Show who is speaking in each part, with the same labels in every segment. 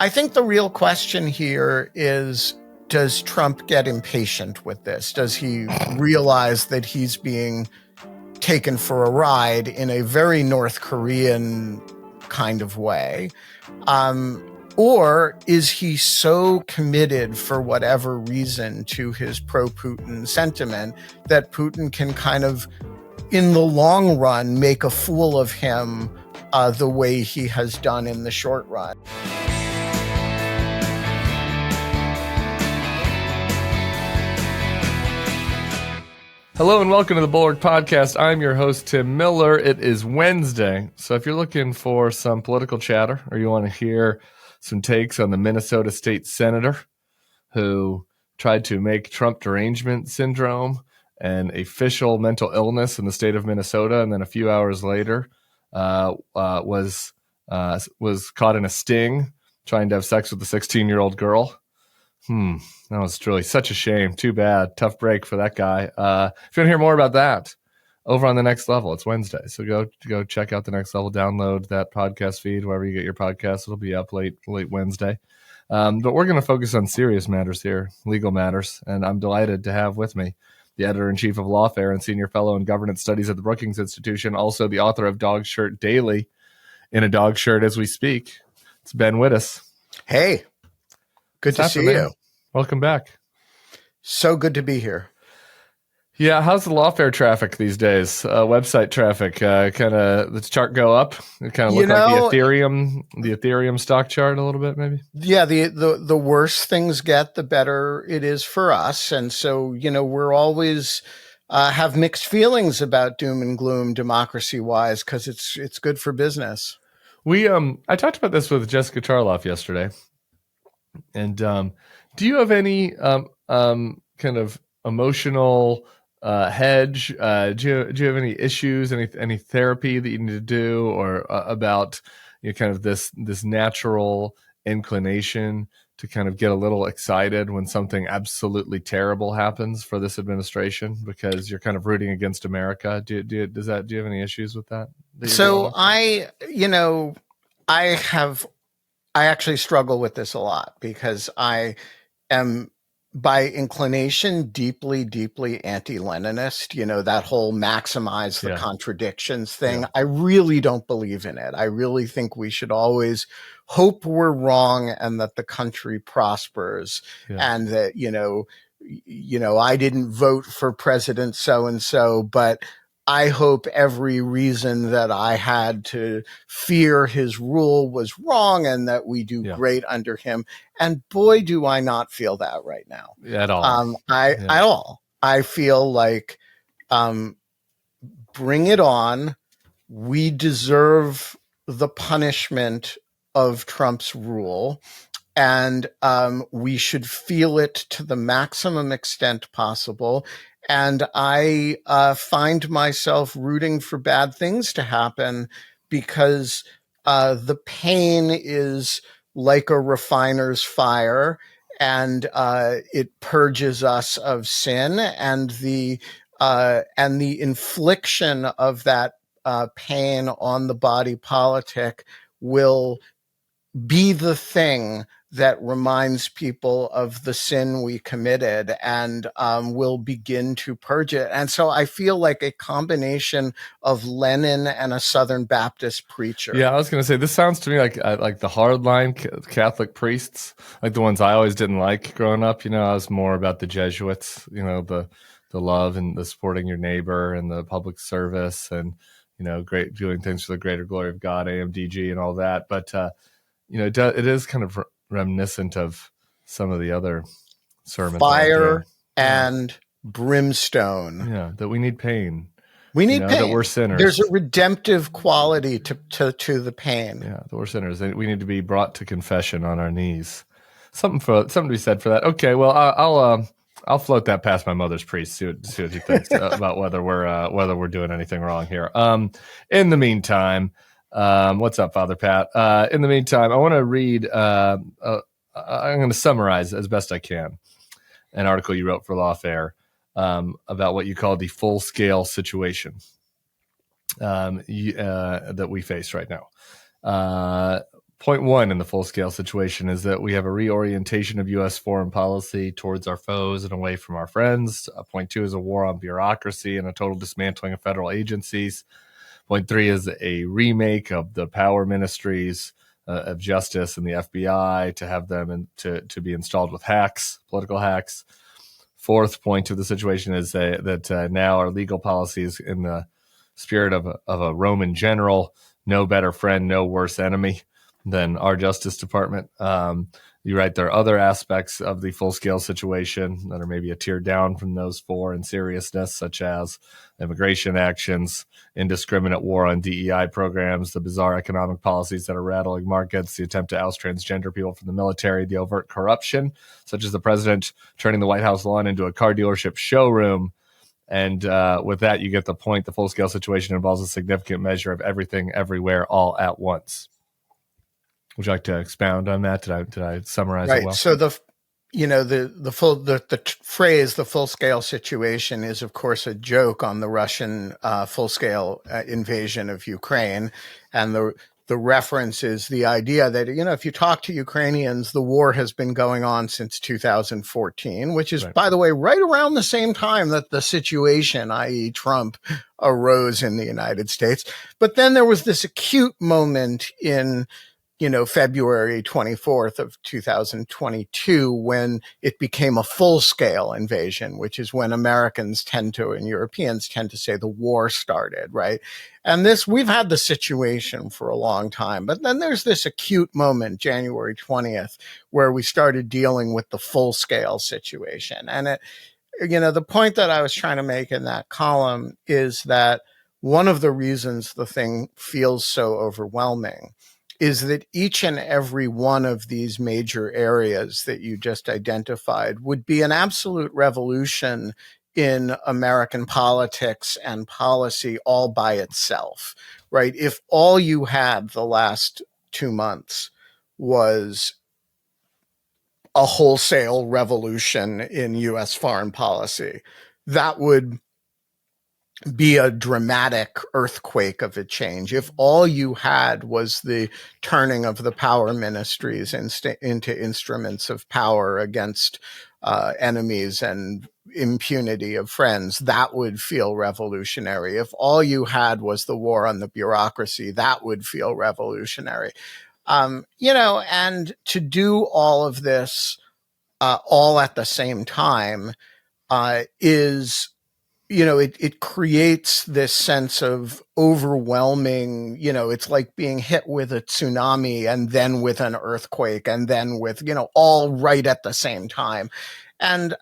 Speaker 1: I think the real question here is, does Trump get impatient with this? Does he realize that he's being taken for a ride in a very North Korean kind of way? Or is he so committed, for whatever reason, to his pro-Putin sentiment that Putin can kind of, in the long run, make a fool of him the way he has done in the short run?
Speaker 2: Hello and welcome to the Bulwark Podcast. I'm your host, Tim Miller. It is Wednesday, so if you're looking for some political chatter or you want to hear some takes on the Minnesota state senator who tried to make Trump derangement syndrome an official mental illness in the state of Minnesota, and then a few hours later was caught in a sting trying to have sex with a 16-year-old girl. That was really such a shame. Too bad. Tough break for that guy. If you want to hear more about that, over on The Next Level, it's Wednesday. So go check out The Next Level. Download that podcast feed wherever you get your podcasts. It'll be up late Wednesday. But we're going to focus on serious matters here, legal matters. And I'm delighted to have with me the editor-in-chief of Lawfare and senior fellow in governance studies at the Brookings Institution, also the author of Dog Shirt Daily, in a dog shirt as we speak. It's Ben Wittes.
Speaker 1: Hey, good to see you.
Speaker 2: Welcome back.
Speaker 1: So good to be here.
Speaker 2: Yeah, how's the Lawfare traffic these days? Website traffic, kind of the chart go up. It kind of look like the Ethereum stock chart a little bit, maybe. Yeah,
Speaker 1: the worse things get, the better it is for us, and so we're always have mixed feelings about doom and gloom democracy wise because it's good for business.
Speaker 2: I talked about this with Jessica Charloff yesterday, and do you have any kind of emotional hedge? Do you have any issues, any therapy that you need to do, or about kind of this natural inclination to kind of get a little excited when something absolutely terrible happens for this administration because you're kind of rooting against America? Do you have any issues with that?
Speaker 1: So I actually struggle with this a lot because I am by inclination deeply, deeply anti-Leninist, that whole maximize the contradictions thing. Yeah. I really don't believe in it. I really think we should always hope we're wrong and that the country prospers and that, I didn't vote for President so-and-so, but I hope every reason that I had to fear his rule was wrong and that we do great under him. And boy, do I not feel that right now.
Speaker 2: At all.
Speaker 1: At all. I feel like, bring it on. We deserve the punishment of Trump's rule. And we should feel it to the maximum extent possible. And I find myself rooting for bad things to happen because the pain is like a refiner's fire, and it purges us of sin, and the infliction of that pain on the body politic will be the thing that reminds people of the sin we committed and will begin to purge it. And so I feel like a combination of Lenin and a Southern Baptist preacher.
Speaker 2: Yeah, I was going to say, this sounds to me like the hardline Catholic priests, like the ones I always didn't like growing up. I was more about the Jesuits, the love and the supporting your neighbor and the public service and, great doing things for the greater glory of God, AMDG and all that. But, it is kind of reminiscent of some of the other sermons.
Speaker 1: Fire and brimstone.
Speaker 2: Yeah, that we need pain.
Speaker 1: We need pain.
Speaker 2: That we're sinners.
Speaker 1: There's a redemptive quality to the pain.
Speaker 2: Yeah, that we're sinners. We need to be brought to confession on our knees. Something to be said for that. Okay, well, I'll float that past my mother's priest. See what he thinks about whether we're doing anything wrong here. In the meantime. What's up, Father Pat? In the meantime, I want to read, I'm going to summarize as best I can an article you wrote for Lawfare about what you call the full-scale situation that we face right now. Point one in the full-scale situation is that we have a reorientation of U.S. foreign policy towards our foes and away from our friends. Point two is a war on bureaucracy and a total dismantling of federal agencies. Point three is a remake of the power ministries of justice and the FBI to have them to be installed with hacks, political hacks. Fourth point of the situation is that now our legal policies, in the spirit of a Roman general, no better friend, no worse enemy than our Justice Department. You're right, there are other aspects of the full-scale situation that are maybe a tier down from those four in seriousness, such as immigration actions, indiscriminate war on DEI programs, the bizarre economic policies that are rattling markets, the attempt to oust transgender people from the military, the overt corruption, such as the president turning the White House lawn into a car dealership showroom. And with that, you get the point. The full-scale situation involves a significant measure of everything, everywhere, all at once. Would you like to expound on that? Did I summarize it well?
Speaker 1: So the phrase "the full-scale situation" is, of course, a joke on the Russian full-scale invasion of Ukraine, and the reference is the idea that, if you talk to Ukrainians, the war has been going on since 2014, which is, by the way, right around the same time that the situation, i.e. Trump, arose in the United States. But then there was this acute moment in February 24th of 2022, when it became a full-scale invasion, which is when Americans and Europeans tend to say the war started, right? And we've had the situation for a long time, but then there's this acute moment, January 20th, where we started dealing with the full-scale situation. And the point that I was trying to make in that column is that one of the reasons the thing feels so overwhelming is that each and every one of these major areas that you just identified would be an absolute revolution in American politics and policy all by itself, right? If all you had the last 2 months was a wholesale revolution in U.S. foreign policy, that would be a dramatic earthquake of a change. If all you had was the turning of the power ministries into instruments of power against enemies and impunity of friends, that would feel revolutionary. If all you had was the war on the bureaucracy, that would feel revolutionary. And to do all of this all at the same time is, it creates this sense of overwhelming, it's like being hit with a tsunami and then with an earthquake and then with, all right at the same time. And,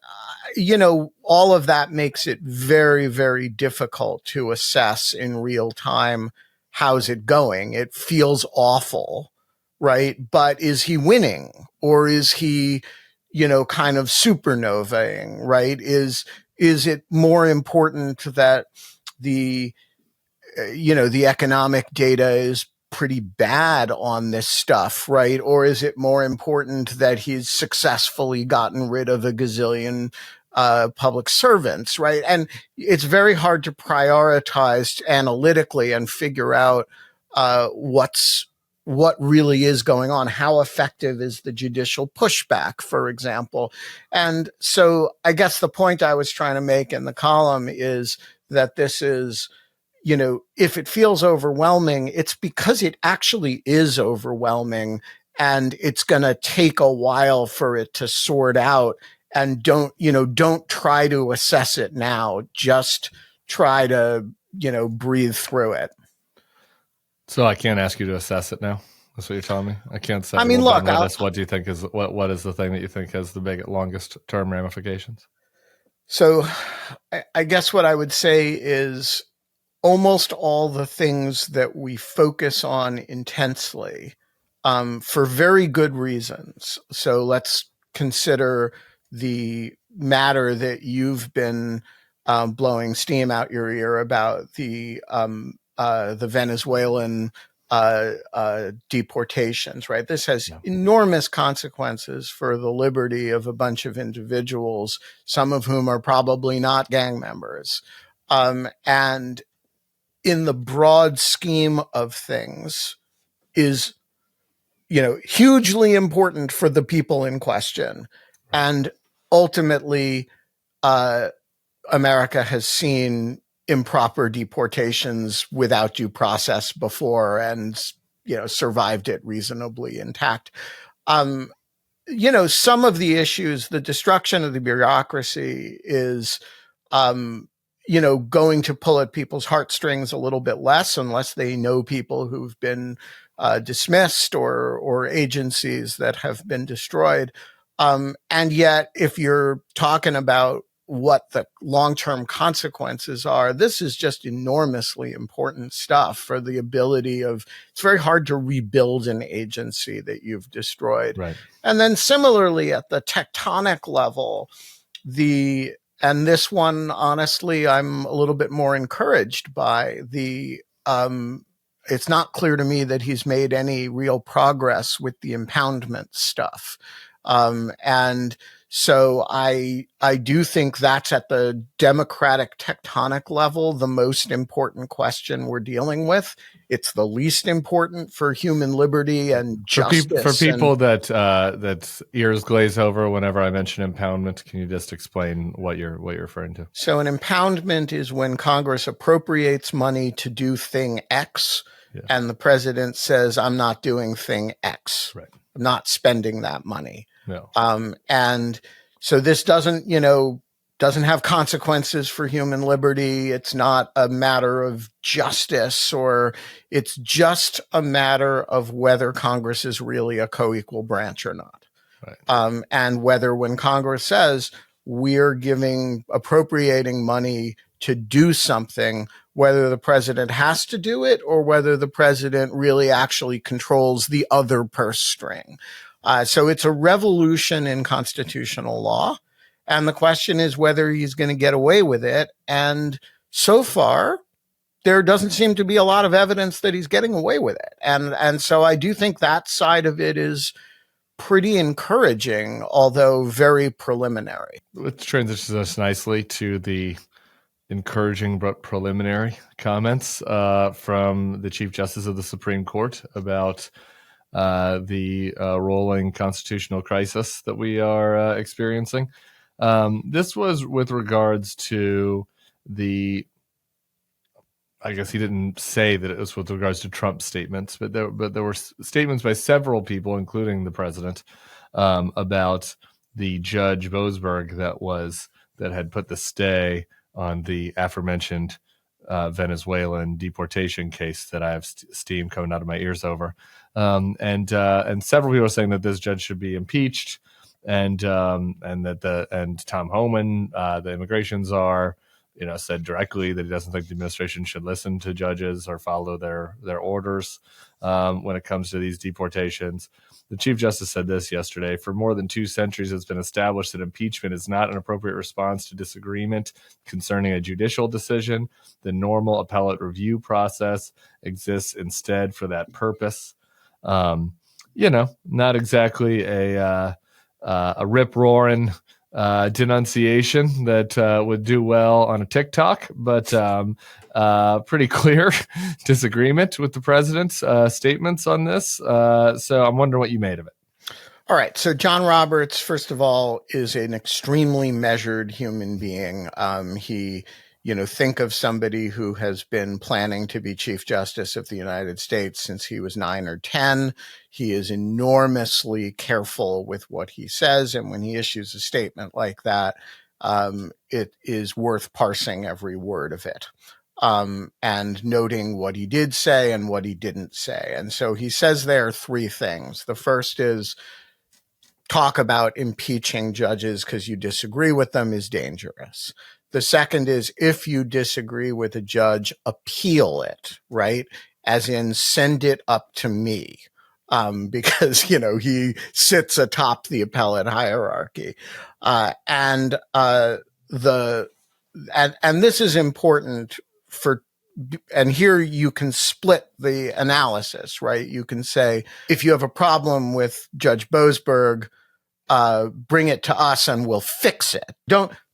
Speaker 1: all of that makes it very, very difficult to assess in real time, how's it going? It feels awful, right? But is he winning, or is he, kind of supernovaing, right? Is it more important that the economic data is pretty bad on this stuff, right? Or is it more important that he's successfully gotten rid of a gazillion public servants, right? And it's very hard to prioritize analytically and figure out what really is going on. How effective is the judicial pushback, for example? And so I guess the point I was trying to make in the column is that this is, if it feels overwhelming, it's because it actually is overwhelming, and it's going to take a while for it to sort out. And don't try to assess it now. Just try to, breathe through it.
Speaker 2: So I can't ask you to assess it now. That's what you're telling me. I can't say.
Speaker 1: Look,
Speaker 2: what do you think is what is the thing that you think has the longest term ramifications?
Speaker 1: So, I guess what I would say is almost all the things that we focus on intensely, for very good reasons. So let's consider the matter that you've been blowing steam out your ear about, the Venezuelan deportations, right? This has enormous consequences for the liberty of a bunch of individuals, some of whom are probably not gang members. And in the broad scheme of things, is, hugely important for the people in question. And ultimately, America has seen improper deportations without due process before and, survived it reasonably intact. Some of the issues, the destruction of the bureaucracy is, going to pull at people's heartstrings a little bit less unless they know people who've been dismissed or agencies that have been destroyed. And yet, if you're talking about what the long-term consequences are, this is just enormously important stuff for the ability of, it's very hard to rebuild an agency that you've destroyed.
Speaker 2: Right.
Speaker 1: And then similarly at the tectonic level, and this one, honestly, I'm a little bit more encouraged by it's not clear to me that he's made any real progress with the impoundment stuff. And so I do think that's at the democratic tectonic level, the most important question we're dealing with. It's the least important for human liberty and justice.
Speaker 2: For people that ears glaze over whenever I mention impoundment, can you just explain what you're referring to?
Speaker 1: So an impoundment is when Congress appropriates money to do thing X, and the president says, I'm not doing thing X.
Speaker 2: Right.
Speaker 1: I'm not spending that money.
Speaker 2: No.
Speaker 1: And so this doesn't have consequences for human liberty. It's not a matter of justice, or it's just a matter of whether Congress is really a co-equal branch or not.
Speaker 2: Right.
Speaker 1: And whether when Congress says we're appropriating money to do something, whether the president has to do it or whether the president really actually controls the other purse string. So it's a revolution in constitutional law. And the question is whether he's going to get away with it. And so far, there doesn't seem to be a lot of evidence that he's getting away with it. And so I do think that side of it is pretty encouraging, although very preliminary.
Speaker 2: Which transitions us nicely to the encouraging but preliminary comments from the Chief Justice of the Supreme Court about the rolling constitutional crisis that we are experiencing. This was with regards to I guess he didn't say that it was with regards to Trump's statements, but there were statements by several people, including the president, about the Judge Boasberg that had put the stay on the aforementioned Venezuelan deportation case that I have steam coming out of my ears over. And several people are saying that this judge should be impeached, and Tom Homan, the immigration czar, said directly that he doesn't think the administration should listen to judges or follow their orders when it comes to these deportations. The Chief Justice said this yesterday: for more than 2 centuries, it's been established that impeachment is not an appropriate response to disagreement concerning a judicial decision. The normal appellate review process exists instead for that purpose. Not exactly a rip-roaring denunciation that would do well on a TikTok, but pretty clear disagreement with the president's statements on this. So I'm wondering what you made of it.
Speaker 1: All right. So John Roberts, first of all, is an extremely measured human being. He, think of somebody who has been planning to be Chief Justice of the United States since he was 9 or 10. He is enormously careful with what he says. And when he issues a statement like that, it is worth parsing every word of it. And noting what he did say and what he didn't say. And so he says there are 3 things. The first is talk about impeaching judges because you disagree with them is dangerous. The second is if you disagree with a judge, appeal it, right? As in send it up to me. Because, he sits atop the appellate hierarchy. And this is important and here you can split the analysis, right? You can say, if you have a problem with Judge Boasberg, bring it to us and we'll fix it.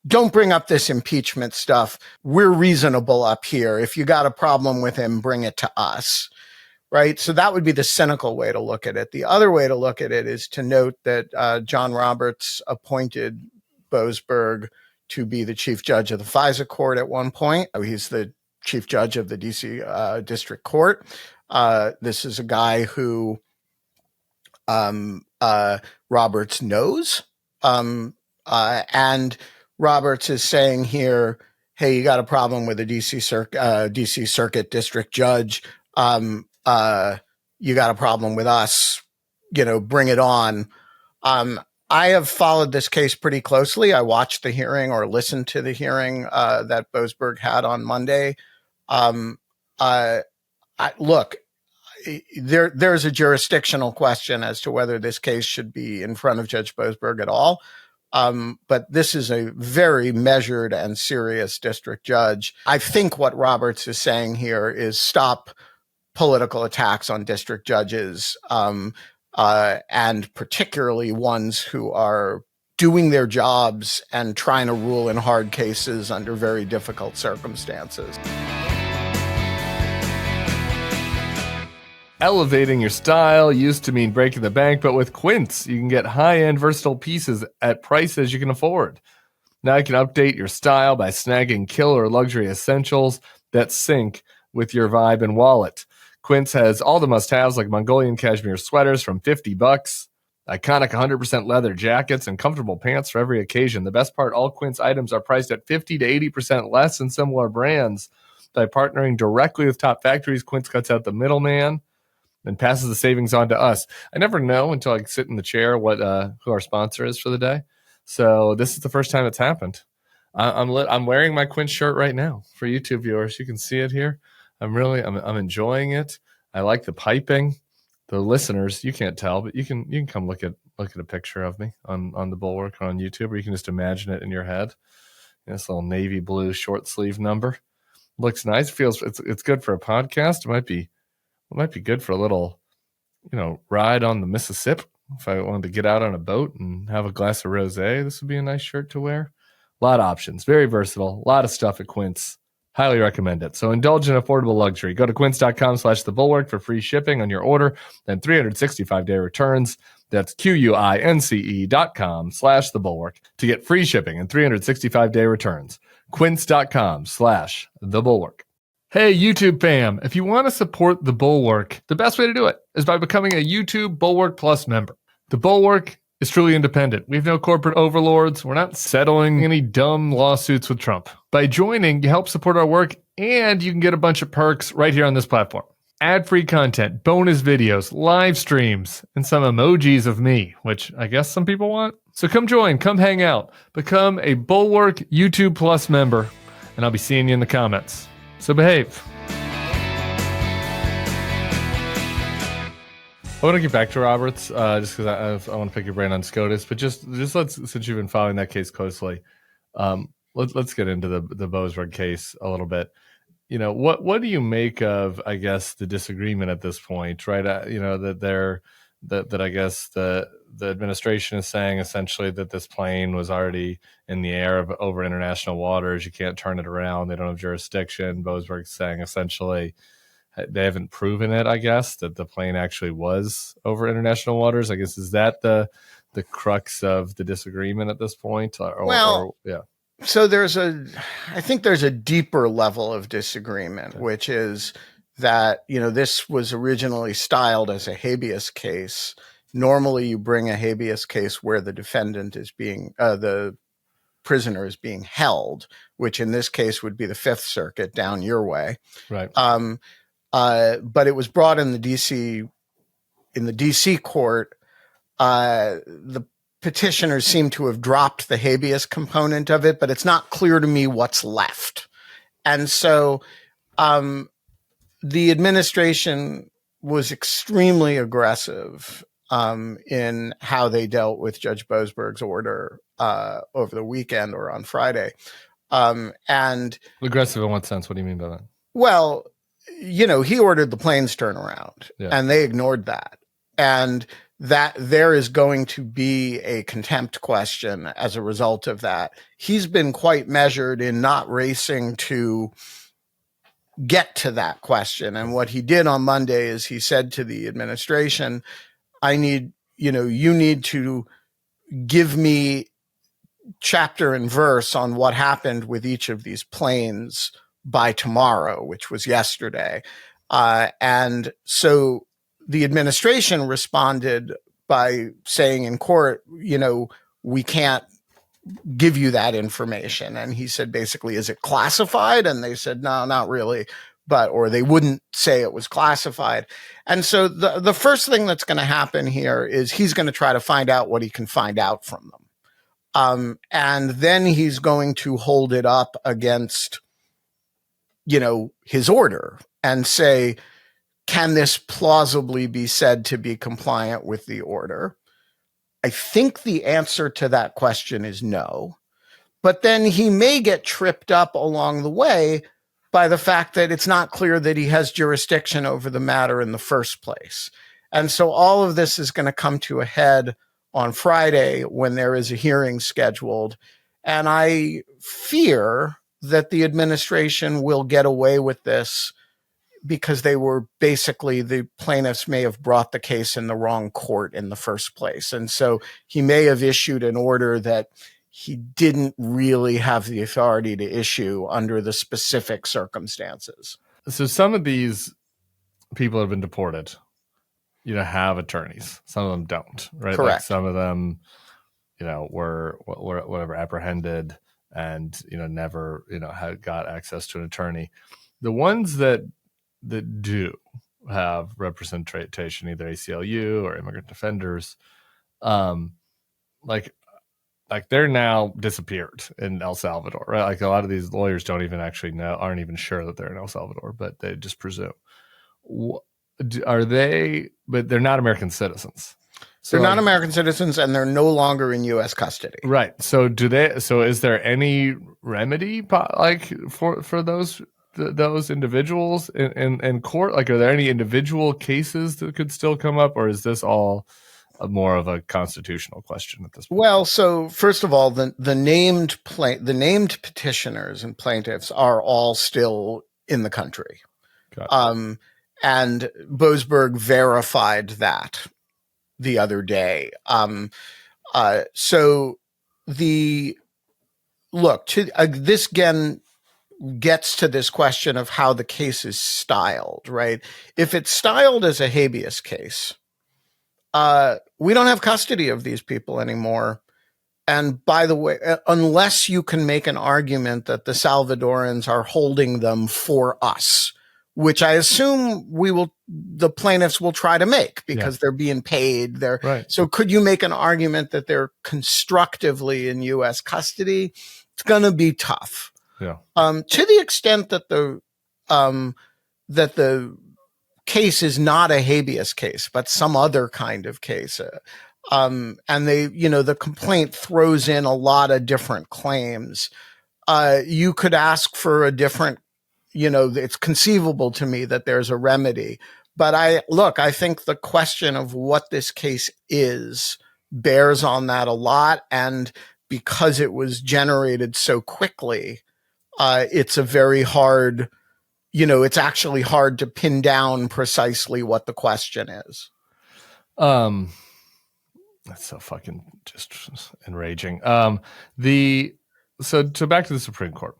Speaker 1: Don't bring up this impeachment stuff. We're reasonable up here. If you got a problem with him, bring it to us. right? So that would be the cynical way to look at it. The other way to look at it is to note that John Roberts appointed Boasberg to be the chief judge of the FISA court at one point. He's the chief judge of the D.C. District Court. This is a guy who Roberts knows. And Roberts is saying here, hey, you got a problem with a DC Circuit District Judge. You got a problem with us, bring it on. I have followed this case pretty closely. I watched the hearing or listened to the hearing that Boasberg had on Monday. Look, there's a jurisdictional question as to whether this case should be in front of Judge Boasberg at all. But this is a very measured and serious district judge. I think what Roberts is saying here is stop political attacks on district judges, and particularly ones who are doing their jobs and trying to rule in hard cases under very difficult circumstances.
Speaker 2: Elevating your style used to mean breaking the bank, but with Quince, you can get high-end versatile pieces at prices you can afford. Now you can update your style by snagging killer luxury essentials that sync with your vibe and wallet. Quince has all the must-haves like Mongolian cashmere sweaters from $50, iconic 100% leather jackets, and comfortable pants for every occasion. The best part, all Quince items are priced at 50 to 80% less than similar brands. By partnering directly with top factories, Quince cuts out the middleman and passes the savings on to us. I never know until I sit in the chair what who our sponsor is for the day. So this is the first time it's happened. I'm wearing my Quince shirt right now for YouTube viewers. You can see it here. I'm enjoying it. I like the piping. The listeners, you can't tell, but you can come look at a picture of me on the Bulwark or on YouTube, or you can just imagine it in your head. This little navy blue short sleeve number looks nice. Feels it's good for a podcast. It might be good for a little, ride on the Mississippi. If I wanted to get out on a boat and have a glass of rosé, this would be a nice shirt to wear. A lot of options, very versatile, a lot of stuff at Quince. Highly recommend it. So indulge in affordable luxury. Go to quince.com/thebulwark for free shipping on your order and 365-day returns. That's QUINCE.com/thebulwark to get free shipping and 365-day returns. Quince.com/thebulwark. Hey, YouTube fam, if you want to support The Bulwark, the best way to do it is by becoming a YouTube Bulwark Plus member. The Bulwark is truly independent. We have no corporate overlords. We're not settling any dumb lawsuits with Trump. By joining, you help support our work, and you can get a bunch of perks right here on this platform. Ad-free content, bonus videos, live streams, and some emojis of me, which I guess some people want. So come join, come hang out, become a Bulwark YouTube Plus member, and I'll be seeing you in the comments. So behave. I want to get back to Roberts, just because I want to pick your brain on SCOTUS, but just since you've been following that case closely, let's get into the Boasberg case a little bit. What do you make of, I guess, the disagreement at this point, right? That I guess the administration is saying essentially that this plane was already in the air over international waters. You can't turn it around. They don't have jurisdiction. Boasberg's saying essentially they haven't proven it, I guess, that the plane actually was over international waters. I guess, is that the crux of the disagreement at this point? Yeah.
Speaker 1: So I think there's a deeper level of disagreement, okay, which is that, this was originally styled as a habeas case. Normally you bring a habeas case where the defendant is the prisoner is being held, which in this case would be the Fifth Circuit down your way.
Speaker 2: Right.
Speaker 1: But it was brought in the DC court. The petitioners seem to have dropped the habeas component of it, but it's not clear to me what's left. And so the administration was extremely aggressive in how they dealt with Judge Boasberg's order over the weekend or on Friday. And
Speaker 2: aggressive in what sense? What do you mean by that?
Speaker 1: Well, he ordered the plane's turnaround, and they ignored that. And that there is going to be a contempt question as a result of that. He's been quite measured in not racing to get to that question. And what he did on Monday is he said to the administration, you need to give me chapter and verse on what happened with each of these planes by tomorrow, which was yesterday. And so the administration responded by saying in court, we can't give you that information. And he said, basically, is it classified? And they said, no, not really. Or they wouldn't say it was classified. And so the first thing that's going to happen here is he's going to try to find out what he can find out from them. And then he's going to hold it up against, his order and say, can this plausibly be said to be compliant with the order? I think the answer to that question is no. But then he may get tripped up along the way by the fact that it's not clear that he has jurisdiction over the matter in the first place. And so all of this is going to come to a head on Friday when there is a hearing scheduled. And I fear that the administration will get away with this because the plaintiffs may have brought the case in the wrong court in the first place. And so he may have issued an order that he didn't really have the authority to issue under the specific circumstances.
Speaker 2: So some of these people have been deported, have attorneys. Some of them don't, right?
Speaker 1: Correct.
Speaker 2: Like some of them, were whatever apprehended and, never, had got access to an attorney. The ones that do have representation, either ACLU or immigrant defenders, like they're now disappeared in El Salvador, right? Like a lot of these lawyers don't even actually aren't even sure that they're in El Salvador, but they just presume. Are they? But they're not American citizens. So
Speaker 1: they're not American citizens, and they're no longer in U.S. custody.
Speaker 2: Right. So is there any remedy for those individuals in court? Like, are there any individual cases that could still come up, or is this all more of a constitutional question at this point?
Speaker 1: Well, so first of all, the named petitioners and plaintiffs are all still in the country. And Boasberg verified that the other day. This again gets to this question of how the case is styled, right? If it's styled as a habeas case, we don't have custody of these people anymore. And by the way, unless you can make an argument that the Salvadorans are holding them for us, which I assume the plaintiffs will try to make because they're being paid.
Speaker 2: Right. So
Speaker 1: could you make an argument that they're constructively in U.S. custody? It's going to be tough.
Speaker 2: Yeah.
Speaker 1: To the extent that the case is not a habeas case, but some other kind of case. And the complaint throws in a lot of different claims. You could ask for a different, it's conceivable to me that there's a remedy. But I think the question of what this case is bears on that a lot. And because it was generated so quickly, it's a very hard, it's actually hard to pin down precisely what the question is.
Speaker 2: That's so fucking just enraging. So back to the Supreme Court.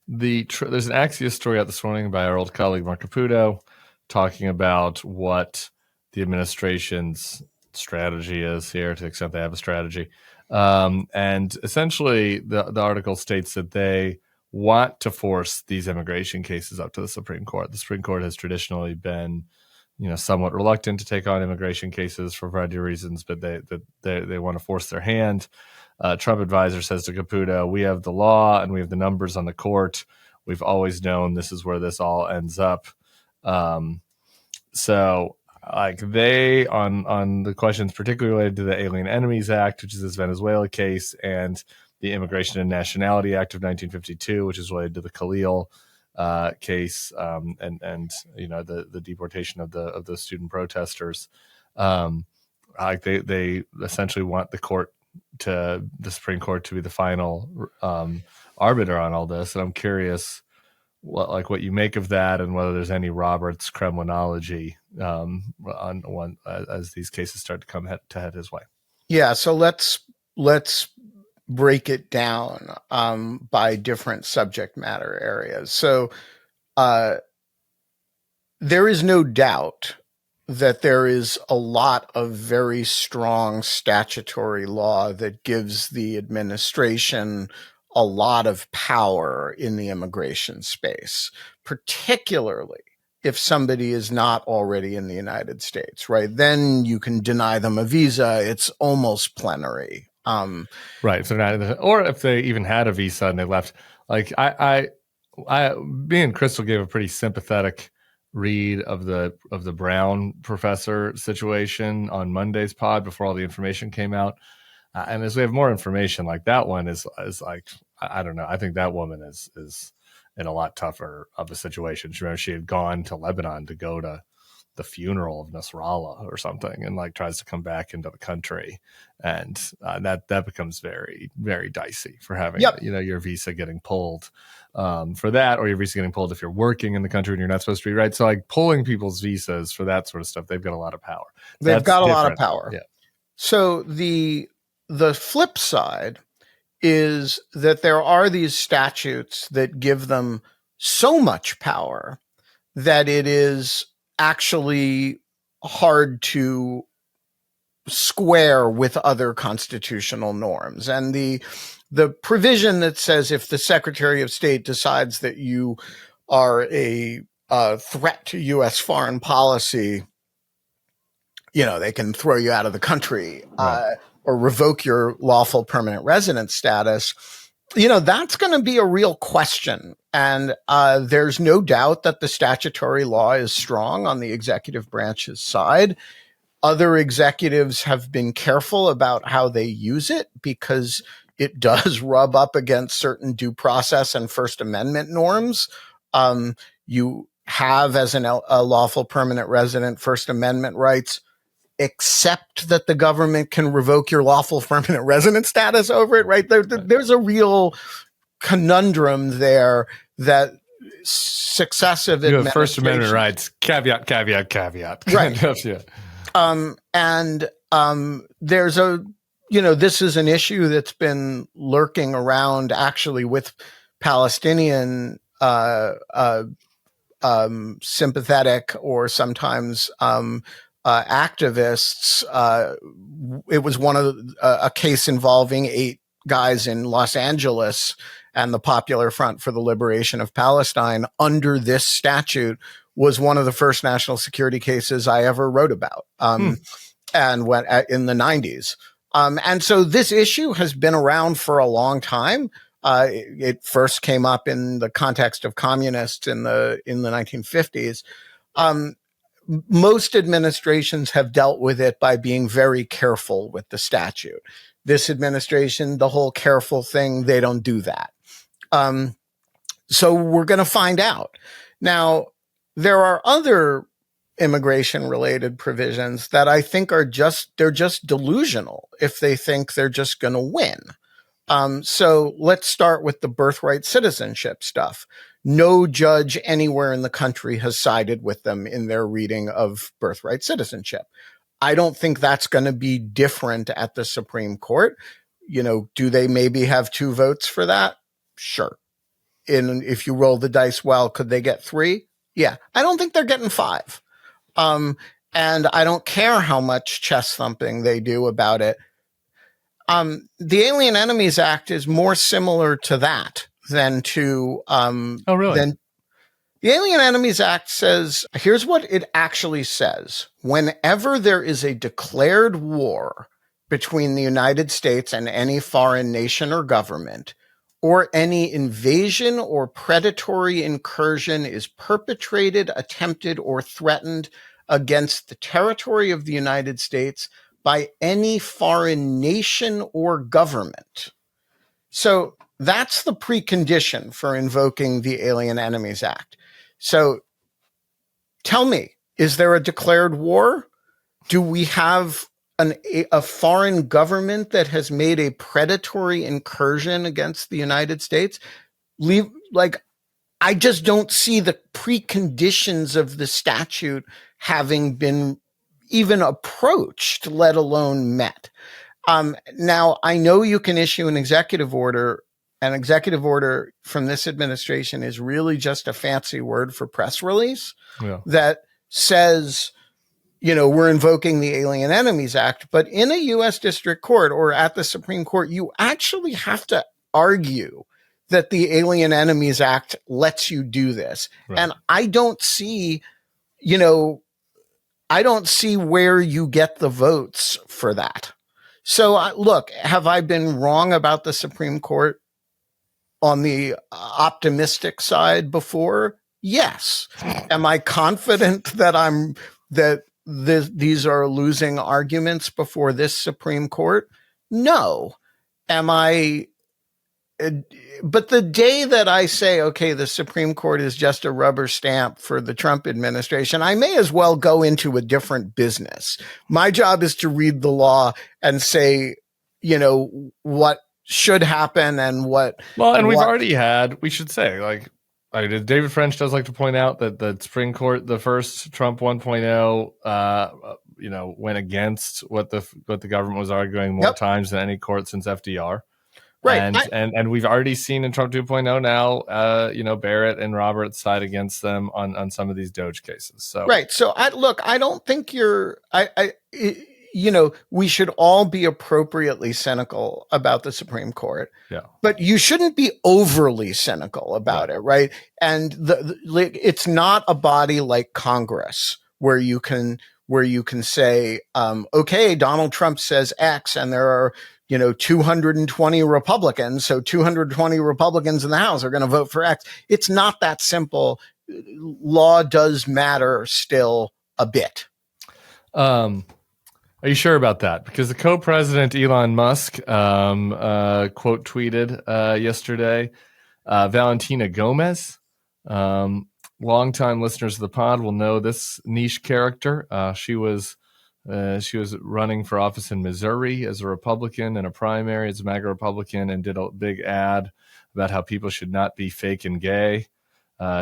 Speaker 2: There's an Axios story out this morning by our old colleague Mark Caputo talking about what the administration's strategy is here, to the extent they have a strategy. And essentially, the article states that they want to force these immigration cases up to the Supreme Court. The Supreme Court has traditionally been, somewhat reluctant to take on immigration cases for a variety of reasons, but they want to force their hand. Trump advisor says to Caputo, "We have the law and we have the numbers on the court. We've always known this is where this all ends up." So like they on the questions particularly related to the Alien Enemies Act, which is this Venezuela case, and the Immigration and Nationality Act of 1952, which is related to the Khalil case, and the deportation of the student protesters. Like they essentially want the Supreme Court to be the final arbiter on all this, and I'm curious what you make of that, and whether there's any Roberts Kremlinology on one as these cases start to come head to head his way.
Speaker 1: Yeah, so let's break it down by different subject matter areas. So there is no doubt that there is a lot of very strong statutory law that gives the administration a lot of power in the immigration space, particularly if somebody is not already in the United States, right? Then you can deny them a visa. It's almost plenary.
Speaker 2: Right. If they're not, or if they even had a visa and they left. Like me and Crystal gave a pretty sympathetic read of the Brown professor situation on Monday's pod before all the information came out. And as we have more information, like that one is like, I don't know. I think that woman is in a lot tougher of a situation. She had gone to Lebanon to go to the funeral of Nasrallah or something, and like tries to come back into the country, and that becomes very, very dicey for having your visa getting pulled for that, or your visa getting pulled if you're working in the country and you're not supposed to be, right? So like pulling people's visas for that sort of stuff, they've got a lot of power.
Speaker 1: They've got a lot of power.
Speaker 2: Yeah.
Speaker 1: So the flip side is that there are these statutes that give them so much power that it is actually hard to square with other constitutional norms. And the provision that says if the Secretary of State decides that you are a threat to U.S. foreign policy, they can throw you out of the country, right, or revoke your lawful permanent resident status. That's going to be a real question. And there's no doubt that the statutory law is strong on the executive branch's side. Other executives have been careful about how they use it because it does rub up against certain due process and First Amendment norms. You have, as a lawful permanent resident, First Amendment rights, except that the government can revoke your lawful permanent resident status over it, right? There's a real conundrum there that successive administrations...
Speaker 2: First Amendment rights, caveat.
Speaker 1: Right.
Speaker 2: Yeah.
Speaker 1: And there's this is an issue that's been lurking around actually with Palestinian sympathetic or sometimes activists. It was one of a case involving 8 guys in Los Angeles and the Popular Front for the Liberation of Palestine under this statute was one of the first national security cases I ever wrote about, and went in the 90s. And so this issue has been around for a long time. It first came up in the context of communists in the 1950s. Most administrations have dealt with it by being very careful with the statute. This administration, the whole careful thing, they don't do that. So we're going to find out. Now, there are other immigration-related provisions that I think they're just delusional if they think they're just going to win. So let's start with the birthright citizenship stuff. No judge anywhere in the country has sided with them in their reading of birthright citizenship. I don't think that's going to be different at the Supreme Court. Do they maybe have 2 votes for that? Sure. And if you roll the dice well, could they get 3? Yeah. I don't think they're getting 5. And I don't care how much chest thumping they do about it. The Alien Enemies Act is more similar to that than to
Speaker 2: oh, really?
Speaker 1: The Alien Enemies Act says, here's what it actually says. Whenever there is a declared war between the United States and any foreign nation or government, or any invasion or predatory incursion is perpetrated, attempted, or threatened against the territory of the United States by any foreign nation or government. So that's the precondition for invoking the Alien Enemies Act. So tell me, is there a declared war? Do we have a foreign government that has made a predatory incursion against the United States? I just don't see the preconditions of the statute having been even approached, let alone met. Now, I know you can issue an executive order. An executive order from this administration is really just a fancy word for press release that says, we're invoking the Alien Enemies Act. But in a U.S. district court or at the Supreme Court, you actually have to argue that the Alien Enemies Act lets you do this. Right. And I don't see, where you get the votes for that. So look, have I been wrong about the Supreme Court on the optimistic side before? Yes. Am I confident that these are losing arguments before this Supreme Court? No. But the day that I say, okay, the Supreme Court is just a rubber stamp for the Trump administration, I may as well go into a different business. My job is to read the law and say, what should happen and what.
Speaker 2: Well, and we've already had, we should say, David French does like to point out that the Supreme Court, the first Trump 1.0, went against what the government was arguing more times than any court since FDR. Right. And we've already seen in Trump 2.0 now, Barrett and Roberts side against them on some of these Doge cases. So
Speaker 1: right. So I don't think we should all be appropriately cynical about the Supreme Court. Yeah. But you shouldn't be overly cynical about it, right? And it's not a body like Congress where you can say, okay, Donald Trump says X and there are 220 Republicans. So 220 Republicans in the House are going to vote for X. It's not that simple. Law does matter still a bit.
Speaker 2: Are you sure about that? Because the co-president Elon Musk quote tweeted yesterday, Valentina Gomez, longtime listeners of the pod will know this niche character. She was running for office in Missouri as a Republican in a primary as a MAGA Republican and did a big ad about how people should not be fake and gay.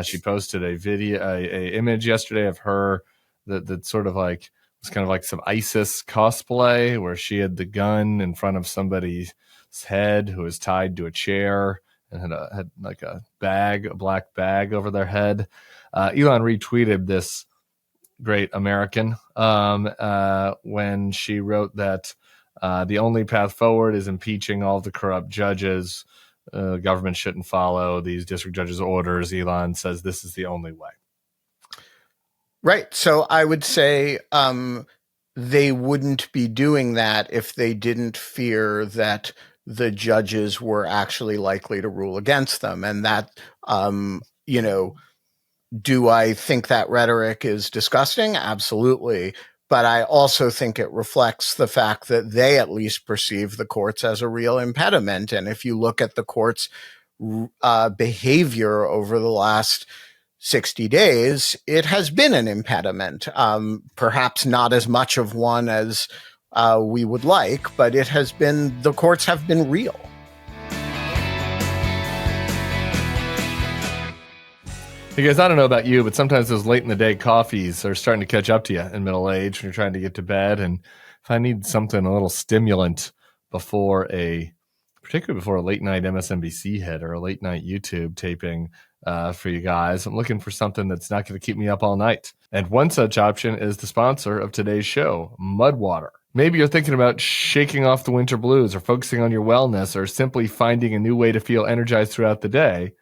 Speaker 2: She posted a image yesterday of her that sort of like, it's kind of like some ISIS cosplay where she had the gun in front of somebody's head who was tied to a chair and had like a black bag over their head. Elon retweeted this great American when she wrote that the only path forward is impeaching all the corrupt judges. Government shouldn't follow these district judges' orders. Elon says this is the only way.
Speaker 1: Right. So I would say they wouldn't be doing that if they didn't fear that the judges were actually likely to rule against them. And that, do I think that rhetoric is disgusting? Absolutely. But I also think it reflects the fact that they at least perceive the courts as a real impediment. And if you look at the courts' behavior over the last 60 days, it has been an impediment. Perhaps not as much of one as we would like, but the courts have been real.
Speaker 2: Hey guys, I don't know about you, but sometimes those late in the day coffees are starting to catch up to you in middle age when you're trying to get to bed. And if I need something a little stimulant particularly before a late night MSNBC hit or a late night YouTube taping for you guys, I'm looking for something that's not going to keep me up all night. And one such option is the sponsor of today's show, Mudwater. Maybe you're thinking about shaking off the winter blues or focusing on your wellness or simply finding a new way to feel energized throughout the day.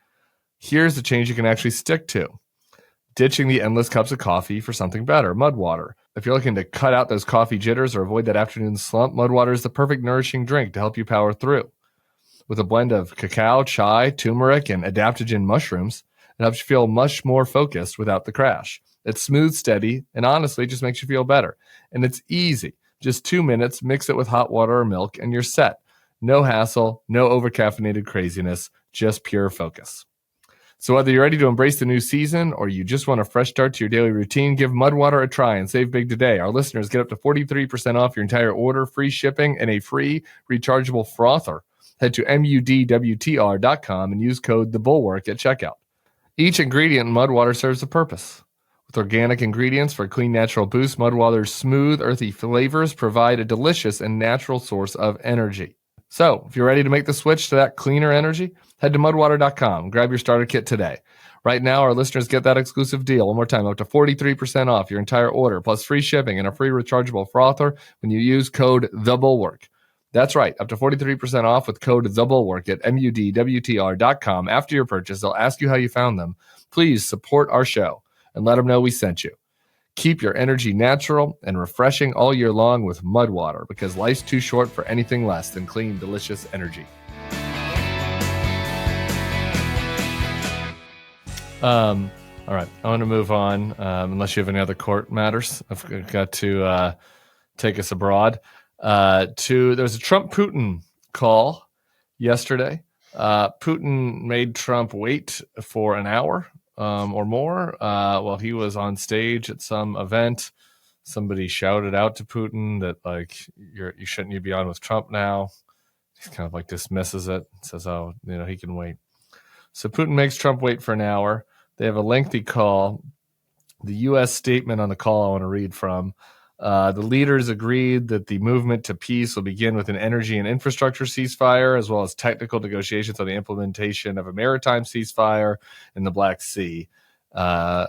Speaker 2: Here's a change you can actually stick to. Ditching the endless cups of coffee for something better, Mudwater. If you're looking to cut out those coffee jitters or avoid that afternoon slump, Mudwater is the perfect nourishing drink to help you power through. With a blend of cacao, chai, turmeric, and adaptogen mushrooms, it helps you feel much more focused without the crash. It's smooth, steady, and honestly just makes you feel better. And it's easy. Just 2 minutes, mix it with hot water or milk, and you're set. No hassle, no over-caffeinated craziness, just pure focus. So whether you're ready to embrace the new season or you just want a fresh start to your daily routine, give Mudwater a try and save big today. Our listeners get up to 43% off your entire order, free shipping, and a free rechargeable frother. Head to mudwtr.com and use code TheBulwark at checkout. Each ingredient in mud water serves a purpose. With organic ingredients for a clean, natural boost, mud water's smooth, earthy flavors provide a delicious and natural source of energy. So, if you're ready to make the switch to that cleaner energy, head to mudwater.com. Grab your starter kit today. Right now, our listeners get that exclusive deal. One more time, up to 43% off your entire order, plus free shipping and a free rechargeable frother when you use code THEBULWARK. That's right, up to 43% off with code THEBULWARK at mudwtr.com. After your purchase, they'll ask you how you found them. Please support our show and let them know we sent you. Keep your energy natural and refreshing all year long with mud water, because life's too short for anything less than clean, delicious energy. All right, I want to move on, unless you have any other court matters. I've got to take us abroad. There was a Trump-Putin call yesterday. Putin made Trump wait for an hour or more while he was on stage at some event. Somebody shouted out to Putin that, like, you shouldn't be on with Trump now. He kind of like dismisses it, says, oh, he can wait. So Putin makes Trump wait for an hour. They have a lengthy call. The U.S. statement on the call I want to read from. The leaders agreed that the movement to peace will begin with an energy and infrastructure ceasefire, as well as technical negotiations on the implementation of a maritime ceasefire in the Black Sea,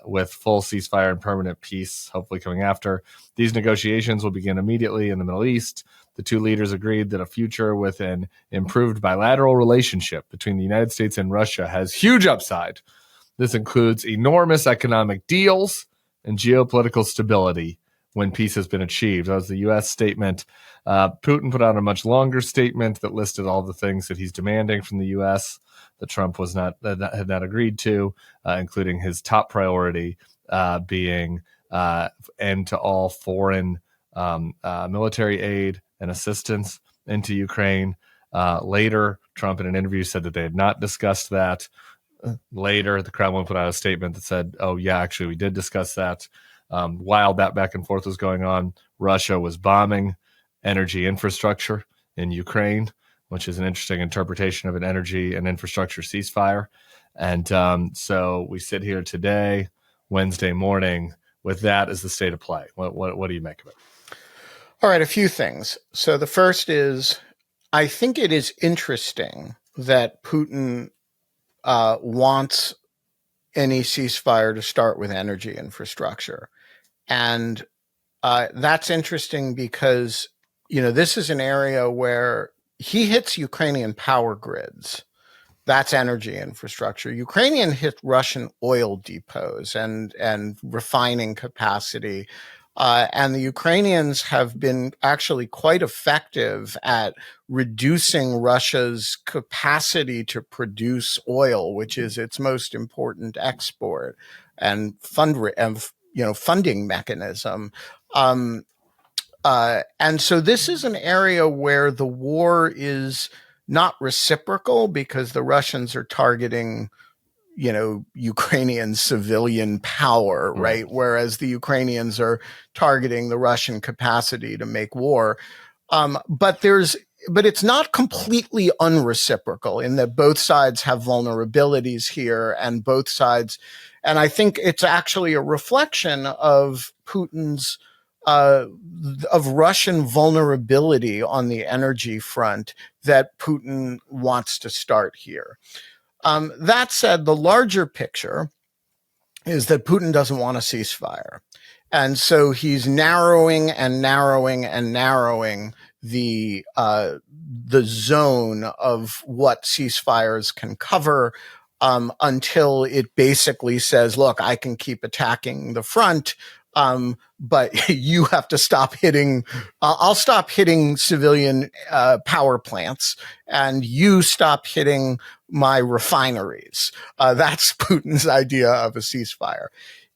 Speaker 2: with full ceasefire and permanent peace hopefully coming after. These negotiations will begin immediately in the Middle East. The two leaders agreed that a future with an improved bilateral relationship between the United States and Russia has huge upside. This includes enormous economic deals and geopolitical stability when peace has been achieved. That was the U.S. statement. Putin put out a much longer statement that listed all the things that he's demanding from the U.S. that Trump had not agreed to, including his top priority being end to all foreign military aid and assistance into Ukraine. Later, Trump in an interview said that they had not discussed that. Later, the Kremlin put out a statement that said, oh, yeah, actually, we did discuss that. While that back and forth was going on, Russia was bombing energy infrastructure in Ukraine, which is an interesting interpretation of an energy and infrastructure ceasefire. And so we sit here today, Wednesday morning, with that as the state of play. What do you make of it?
Speaker 1: All right, a few things. So the first is, I think it is interesting that Putin wants any ceasefire to start with energy infrastructure. And that's interesting because, this is an area where he hits Ukrainian power grids. That's energy infrastructure. Ukrainian hit Russian oil depots and refining capacity. And the Ukrainians have been actually quite effective at reducing Russia's capacity to produce oil, which is its most important export and funding mechanism. And so this is an area where the war is not reciprocal because the Russians are targeting Ukrainian civilian power, right? Whereas the Ukrainians are targeting the Russian capacity to make war. But it's not completely unreciprocal in that both sides have vulnerabilities here and both sides. And I think it's actually a reflection of Putin's of Russian vulnerability on the energy front that Putin wants to start here. That said, the larger picture is that Putin doesn't want a ceasefire. And so he's narrowing and narrowing and narrowing the zone of what ceasefires can cover until it basically says, look, I can keep attacking the front, but you have to stop hitting, I'll stop hitting civilian power plants and you stop hitting my refineries. That's Putin's idea of a ceasefire.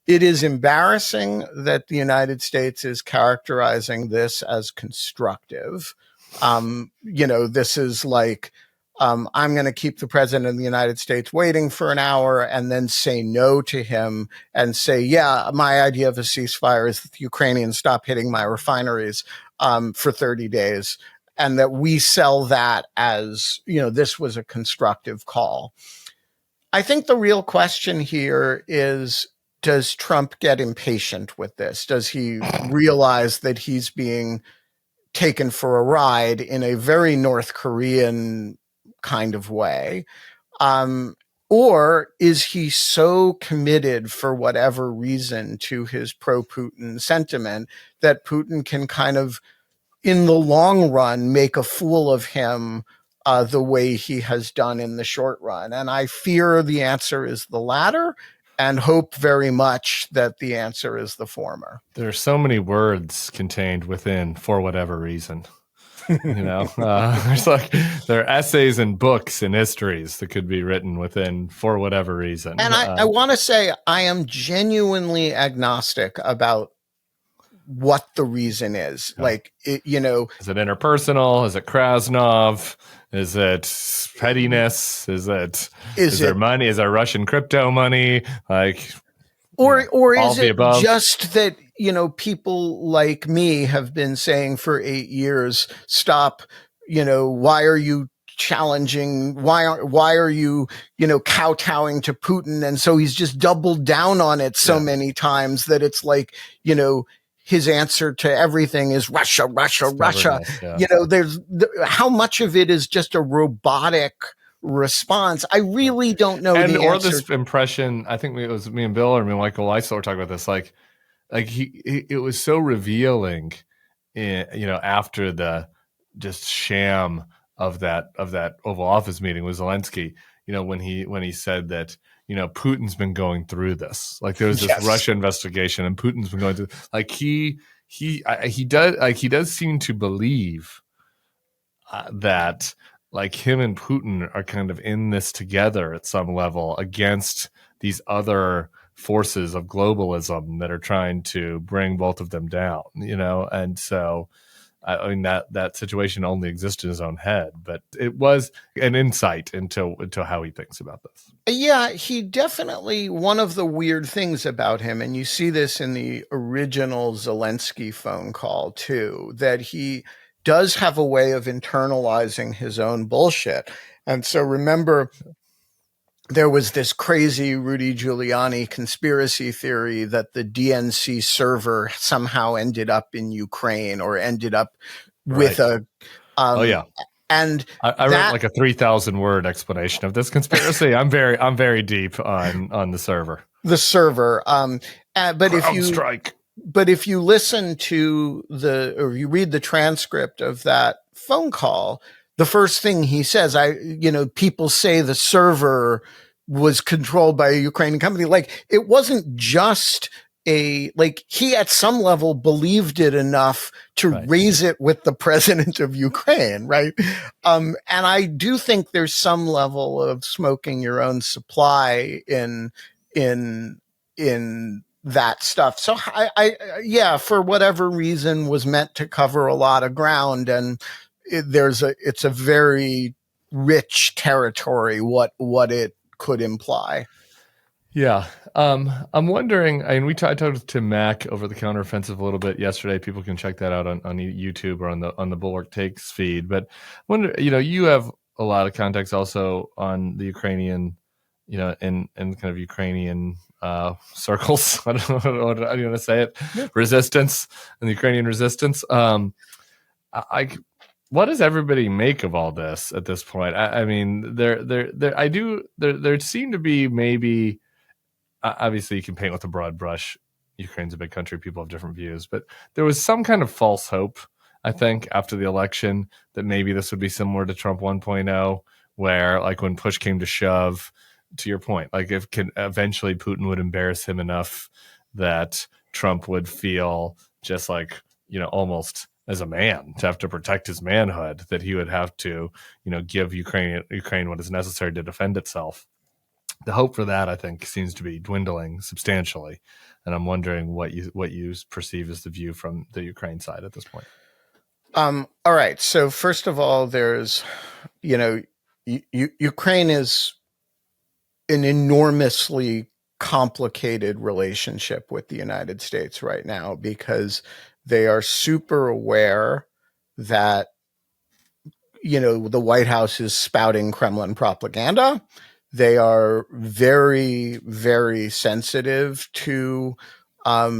Speaker 1: It is embarrassing that the United States is characterizing this as constructive. This is like, I'm going to keep the president of the United States waiting for an hour and then say no to him and say, yeah, my idea of a ceasefire is that the Ukrainians stop hitting my refineries for 30 days. And that we sell that as, this was a constructive call. I think the real question here is, does Trump get impatient with this? Does he realize that he's being taken for a ride in a very North Korean kind of way? Or is he so committed for whatever reason to his pro-Putin sentiment that Putin can kind of, in the long run, make a fool of him the way he has done in the short run? And I fear the answer is the latter, and hope very much that the answer is the former.
Speaker 2: There are so many words contained within "for whatever reason." There's there are essays and books and histories that could be written within "for whatever reason."
Speaker 1: And I want to say I am genuinely agnostic about what the reason is.
Speaker 2: Yeah.
Speaker 1: Is it
Speaker 2: interpersonal? Is it Krasnov? Is it pettiness? Is there money? Is there Russian crypto money?
Speaker 1: Or is it
Speaker 2: above?
Speaker 1: Just that, people like me have been saying for 8 years, stop, why are you challenging? Why are you, kowtowing to Putin? And so he's just doubled down on it so many times that it's like, his answer to everything is Russia, Russia, Russia.
Speaker 2: Yeah.
Speaker 1: There's how much of it is just a robotic response. I really don't know.
Speaker 2: Or this impression, I think it was me and Bill or me and Michael Weissel were talking about this. It was so revealing, after the just sham of that Oval Office meeting with Zelensky, when he said that, Putin's been going through this. There was this Russia investigation, and Putin's been going through. He does seem to believe that him and Putin are kind of in this together at some level against these other forces of globalism that are trying to bring both of them down. And so. I mean, that situation only exists in his own head, but it was an insight into how he thinks about this.
Speaker 1: Yeah, he definitely, one of the weird things about him, and you see this in the original Zelensky phone call too, that he does have a way of internalizing his own bullshit. And so remember, there was this crazy Rudy Giuliani conspiracy theory that the DNC server somehow ended up in Ukraine or ended up with a. And
Speaker 2: I wrote a 3,000 word explanation of this conspiracy. I'm very deep on the server.
Speaker 1: The server. But if you listen to or you read the transcript of that phone call, the first thing he says, people say the server was controlled by a Ukrainian company. It wasn't just he at some level believed it enough to raise it with the president of Ukraine. Right. And I do think there's some level of smoking your own supply in that stuff. So I for whatever reason was meant to cover a lot of ground, and it's a very rich territory what it could imply.
Speaker 2: Yeah. I'm wondering, I talked to Tim Mack over the counteroffensive a little bit yesterday. People can check that out on YouTube or on the Bulwark Takes feed. But I wonder, you have a lot of context also on the Ukrainian, in kind of Ukrainian circles. I don't know how you want to say it. Yeah. Resistance and the Ukrainian resistance. What does everybody make of all this at this point? I mean, there seem to be maybe, obviously you can paint with a broad brush. Ukraine's a big country. People have different views, but there was some kind of false hope, I think, after the election that maybe this would be similar to Trump 1.0, where when push came to shove, to your point, if eventually Putin would embarrass him enough that Trump would feel just almost as a man to have to protect his manhood, that he would have to, give Ukraine what is necessary to defend itself. The hope for that, I think, seems to be dwindling substantially. And I'm wondering what you perceive as the view from the Ukraine side at this point.
Speaker 1: All right. So first of all, there's, Ukraine is an enormously complicated relationship with the United States right now, because they are super aware that, the White House is spouting Kremlin propaganda. They are very, very sensitive to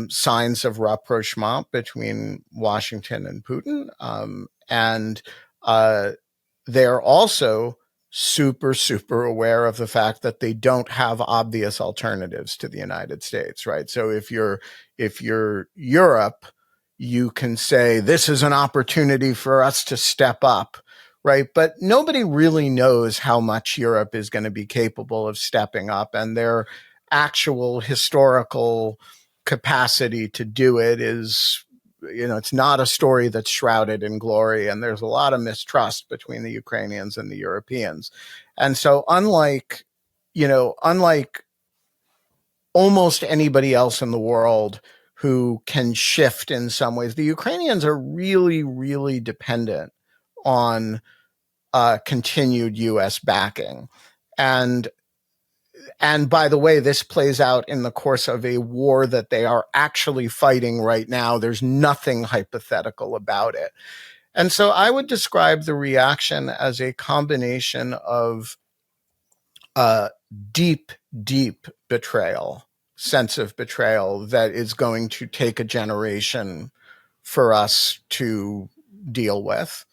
Speaker 1: signs of rapprochement between Washington and Putin. And they're also super, super aware of the fact that they don't have obvious alternatives to the United States, right? So if you're Europe, you can say this is an opportunity for us to step up, right? But nobody really knows how much Europe is going to be capable of stepping up, and their actual historical capacity to do it is, it's not a story that's shrouded in glory, and there's a lot of mistrust between the Ukrainians and the Europeans. And so unlike almost anybody else in the world who can shift in some ways, the Ukrainians are really, really dependent on continued U.S. backing. And by the way, this plays out in the course of a war that they are actually fighting right now. There's nothing hypothetical about it. And so I would describe the reaction as a combination of deep, deep betrayal, sense of betrayal that is going to take a generation for us to deal with.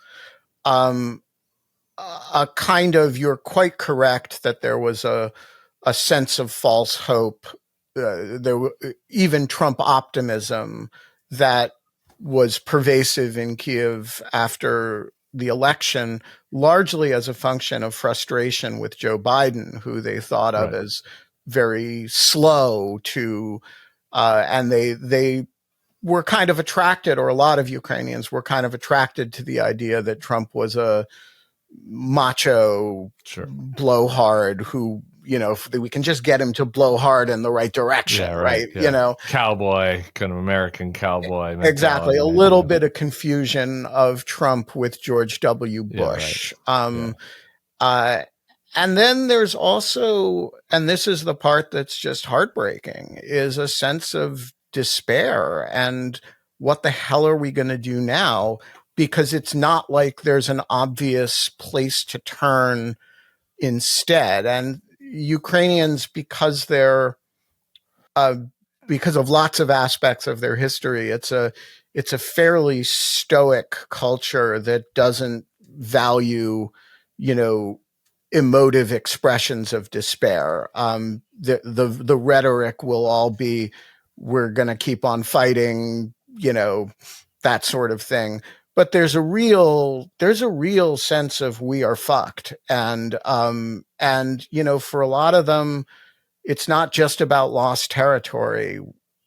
Speaker 1: A kind of, you're quite correct that there was a sense of false hope, even Trump optimism that was pervasive in Kyiv after the election, largely as a function of frustration with Joe Biden, who they thought of as very slow to, and they were kind of attracted, or a lot of Ukrainians were kind of attracted to the idea that Trump was a macho blowhard who, we can just get him to blow hard in the right direction, right?
Speaker 2: Yeah. Cowboy, kind of American cowboy.
Speaker 1: Exactly. A little bit of confusion of Trump with George W. Bush. And then there's also, and this is the part that's just heartbreaking, is a sense of despair and what the hell are we going to do now? Because it's not like there's an obvious place to turn instead. And Ukrainians, because they're because of lots of aspects of their history, it's a fairly stoic culture that doesn't value, emotive expressions of despair. The rhetoric will all be, we're going to keep on fighting, that sort of thing. But there's a real sense of we are fucked. And for a lot of them, it's not just about lost territory.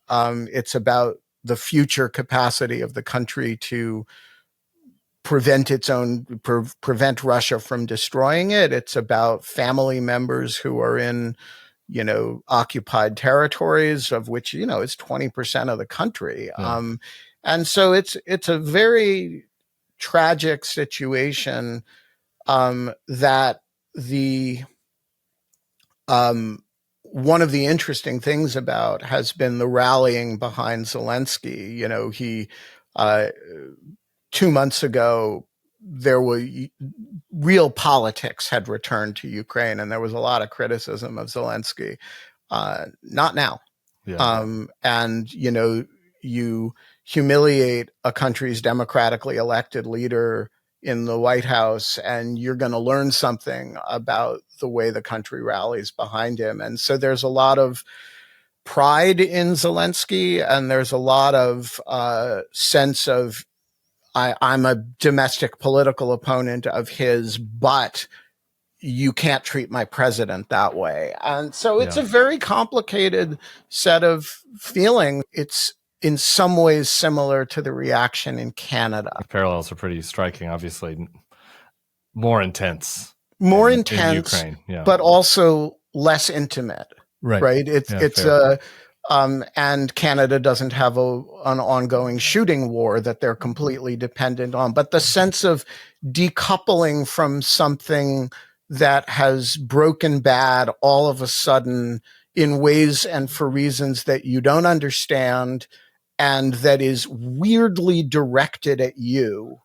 Speaker 1: It's about the future capacity of the country to prevent Russia from destroying it. It's about family members who are in, occupied territories, of which, it's 20% of the country. Yeah. And so it's a very tragic situation that one of the interesting things about has been the rallying behind Zelensky. He 2 months ago, there were real politics had returned to Ukraine, and there was a lot of criticism of Zelensky. Not now. Yeah. And, you humiliate a country's democratically elected leader in the White House, and you're going to learn something about the way the country rallies behind him. And so there's a lot of pride in Zelensky, and there's a lot of sense of, I'm a domestic political opponent of his, but you can't treat my president that way. And so it's a very complicated set of feelings. It's in some ways similar to the reaction in Canada.
Speaker 2: The parallels are pretty striking, obviously. More intense
Speaker 1: in Ukraine, but also less intimate. Right. And Canada doesn't have an ongoing shooting war that they're completely dependent on. But the sense of decoupling from something that has broken bad all of a sudden in ways and for reasons that you don't understand, and that is weirdly directed at you,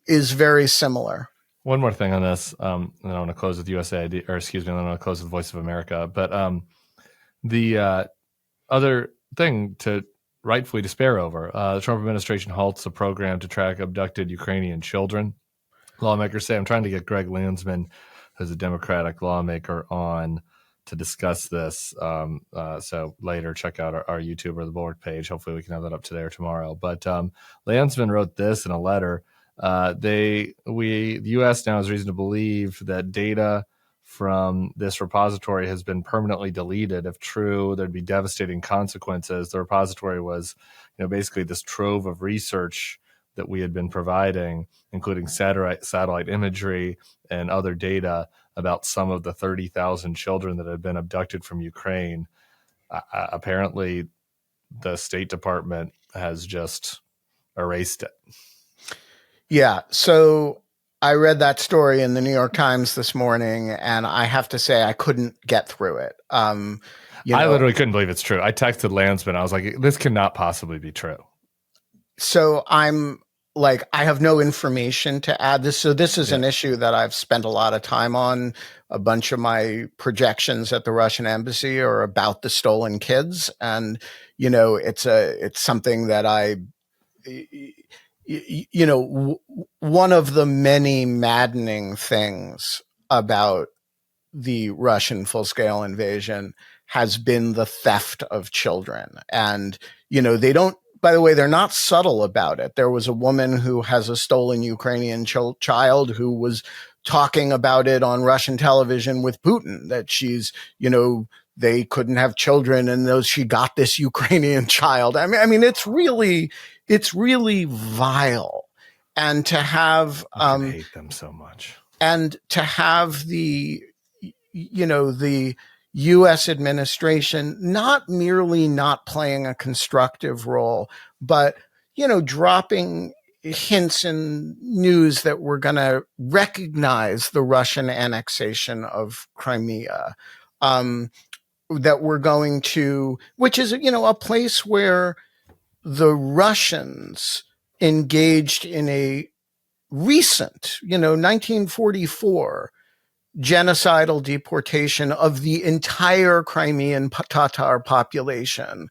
Speaker 1: is very similar.
Speaker 2: One more thing on this, and then I want to close with USAID, or excuse me, then I want to close with Voice of America. But the other thing to rightfully despair over, the Trump administration halts a program to track abducted Ukrainian children. Lawmakers say, I'm trying to get Greg Landsman, who's a Democratic lawmaker, on to discuss this. So later, check out our YouTube or the Bulwark page. Hopefully we can have that up today or tomorrow. But Landsman wrote this in a letter. The U.S. now has reason to believe that data from this repository has been permanently deleted. If true, there'd be devastating consequences. The repository was, basically this trove of research that we had been providing, including satellite imagery and other data about some of the 30,000 children that had been abducted from Ukraine. Apparently, the State Department has just erased it.
Speaker 1: Yeah. So I read that story in the New York Times this morning, and I have to say I couldn't get through it.
Speaker 2: I literally couldn't believe it's true. I texted Landsman. I was like, this cannot possibly be true.
Speaker 1: So I'm like, I have no information to add this. So this is an issue that I've spent a lot of time on. A bunch of my projections at the Russian embassy are about the stolen kids. And, it's something that one of the many maddening things about the Russian full-scale invasion has been the theft of children. And, by the way, they're not subtle about it. There was a woman who has a stolen Ukrainian child who was talking about it on Russian television with Putin, that she's, they couldn't have children and she got this Ukrainian child. I mean, it's really vile. And to have,
Speaker 2: I hate them so much.
Speaker 1: And to have the U.S. administration not merely not playing a constructive role, but, dropping hints and news that we're going to recognize the Russian annexation of Crimea, that we're going to, which is, a place where the Russians engaged in a recent, 1944 genocidal deportation of the entire Crimean Tatar population.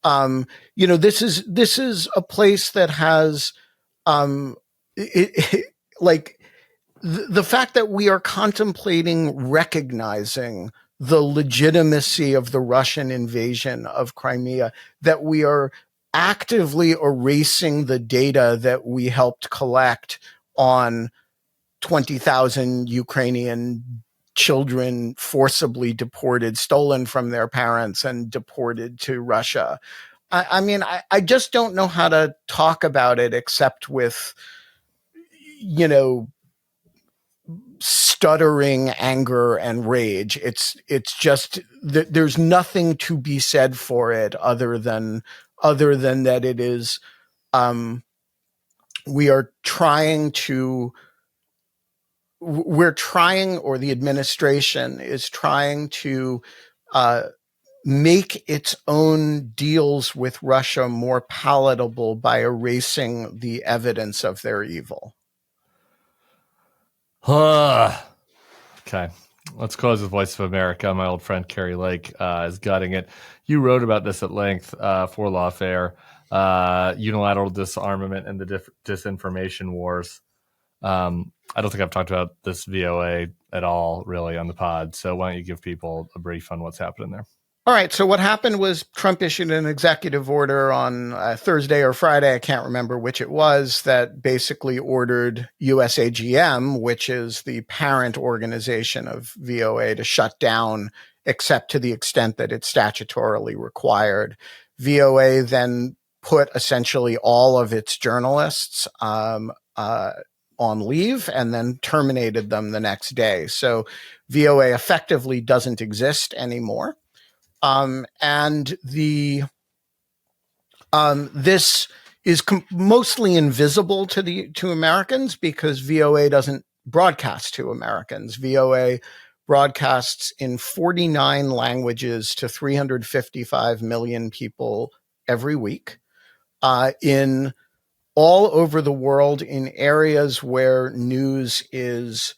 Speaker 1: This is a place that has, the fact that we are contemplating recognizing the legitimacy of the Russian invasion of Crimea, that we are actively erasing the data that we helped collect on 20,000 Ukrainian children forcibly deported, stolen from their parents and deported to Russia. I just don't know how to talk about it except with, stuttering anger and rage. It's just that there's nothing to be said for it other than that it is, we're trying, or the administration is trying to make its own deals with Russia more palatable by erasing the evidence of their evil.
Speaker 2: Okay. Let's close with Voice of America. My old friend Carrie Lake is gutting it. You wrote about this at length for Lawfare, unilateral disarmament and the disinformation wars. I don't think I've talked about this VOA at all, really, on the pod. So why don't you give people a brief on what's happening there?
Speaker 1: All right. So what happened was Trump issued an executive order on Thursday or Friday, I can't remember which it was, that basically ordered USAGM, which is the parent organization of VOA, to shut down, except to the extent that it's statutorily required. VOA then put essentially all of its journalists on leave and then terminated them the next day. So VOA effectively doesn't exist anymore. And this is mostly invisible to Americans because VOA doesn't broadcast to Americans. VOA broadcasts in 49 languages to 355 million people every week, in all over the world in areas where news is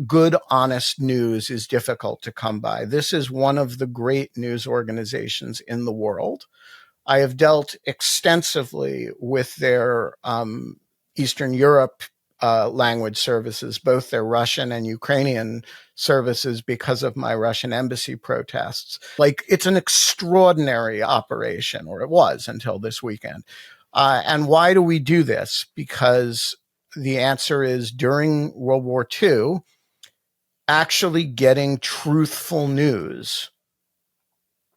Speaker 1: good, honest news is difficult to come by. This is one of the great news organizations in the world. I have dealt extensively with their Eastern Europe language services, both their Russian and Ukrainian services, because of my Russian embassy protests. Like, it's an extraordinary operation, or it was until this weekend. And why do we do this? Because the answer is, during World War II, actually getting truthful news